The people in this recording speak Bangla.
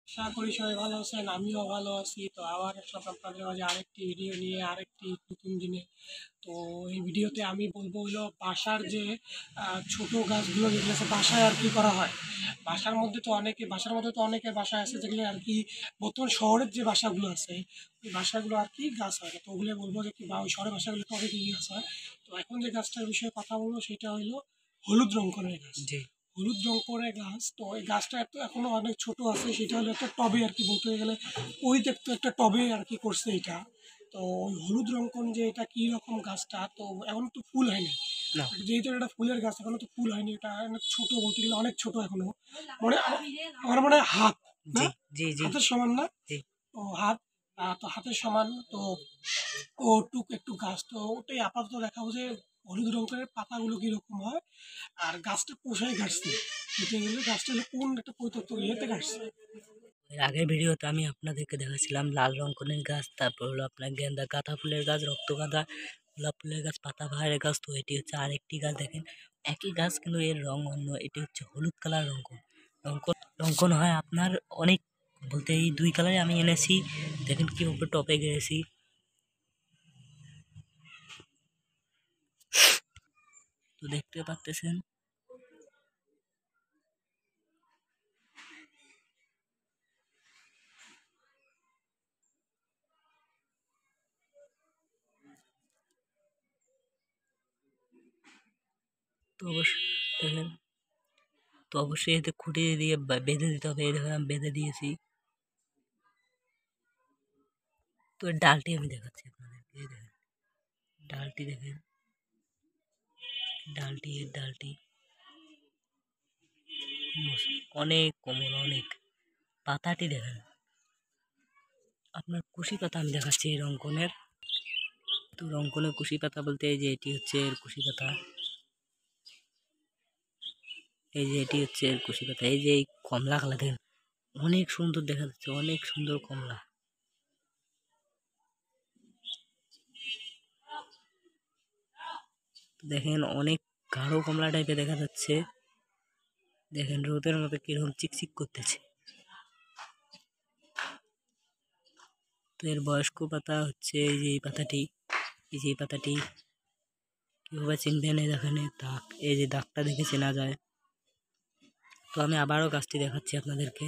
আশা করি সবাই ভালো আছেন, আমিও ভালো আছি। তো আবার আসলাম আপনাদের মাঝে আরেকটি ভিডিও নিয়ে, আরেকটি নতুন দিনে। তো এই ভিডিওতে আমি বলবো হলো বাসার যে ছোট গাছগুলো যেগুলো আছে বাসায় আর কি করা হয়। বাসার মধ্যে তো অনেকে বাসা আছে যেগুলো আর কি বর্তমান শহরের যে বাসাগুলো আছে, ওই বাসাগুলো আর কি গাছ হয় না। তো ওগুলো বলবো যে কি বা ওই শহরের বাসাগুলো তো অনেকই গাছ হয়। তো এখন যে গাছটার বিষয়ে কথা বলবো সেটা হলো হলুদ রঙকনের গাছ। জি। হলুদ রঙকনের গাছ, তো এই গাছটা এত এখনো অনেক ছোট আছে, সেটা হলো একটা টবে আর কি বলতে গেলে পরিত্যক্ত একটা টবে আর কি করছে এটা। তো ওই হলুদ রঙকন যে এটা কি রকম গাছটা, তো এখন তো ফুল হয়নি। না। যেহেতু এটা ফুলের গাছ, এখনো তো ফুল হয়নি, এটা অনেক ছোট, বলতে গেলে অনেক ছোট এখনো। মনে আমার মনে হয় হাত, না জি, জি, জি, হাতের সমান না? জি। তো হাত, তো হাতের সমান। তো ও টুক একটু গাছ, তো ওটাই আপাতত দেখাবো যে হলুদ রঙের পাতাগুলো কিরকম হয়। আর গাছটা কোথায় কাটছে, বলতে গেলে গাছটা হলো কোন একটা পরিত্যক্ত ইয়েতে কাটছে। এর আগের ভিডিওতে আমি আপনাদেরকে দেখাচ্ছিলাম লাল রঙকনের গাছ, তারপর হলো আপনার গেন্দা গাঁদা ফুলের গাছ, রক্তগাঁদা, গোলাপ ফুলের গাছ, পাতাবাহারের গাছ। তো এটি হচ্ছে আরেকটি গাছ, দেখেন একই গাছ কিন্তু এর রং অন্য। এটি হচ্ছে হলুদ কালার রঙকন। রঙকন রঙকন হয় আপনার অনেক, বলতে এই দুই কালারে আমি এনেছি। দেখেন কীভাবে টপে গেছি, তো দেখতে পাচ্তেছেন। তো অবশ্যই দেখেন, তো অবশ্যই এতে খুঁটি দিয়ে বেঁধে দিতে হবে। এই দেখেন আমি বেঁধে দিয়েছি। তো এর ডালটি আমি দেখাচ্ছি আপনাদেরকে। এই দেখেন ডালটি, দেখেন ডালটি, এর ডালটি অনেক কোমল, অনেক। পাতাটি দেখেন, আপনার কুশি পাতা আমি দেখাচ্ছি এই রঙ্কনের। তো রঙ্কনের কুশি পাতা বলতে এই যে এটি হচ্ছে এর কুশি পাতা, এই যে এটি হচ্ছে এর কুশি পাতা। এই যে এই কমলা কালার দেখেন, অনেক সুন্দর দেখা যাচ্ছে, অনেক সুন্দর কমলা। দেখেন অনেক গাঢ় কমলা টাইপের দেখা যাচ্ছে। দেখেন রোদের মধ্যে কিরকম চিকচিক করতেছে। তো এর বয়স্ক পাতা হচ্ছে এই যে এই পাতাটি, এই যে এই পাতাটি কীভাবে চিনবেন, এই দেখেন এই দাগ, এই যে দাগটা দেখে চেনা যায়। তো আমি আবারও গাছটি দেখাচ্ছি আপনাদেরকে।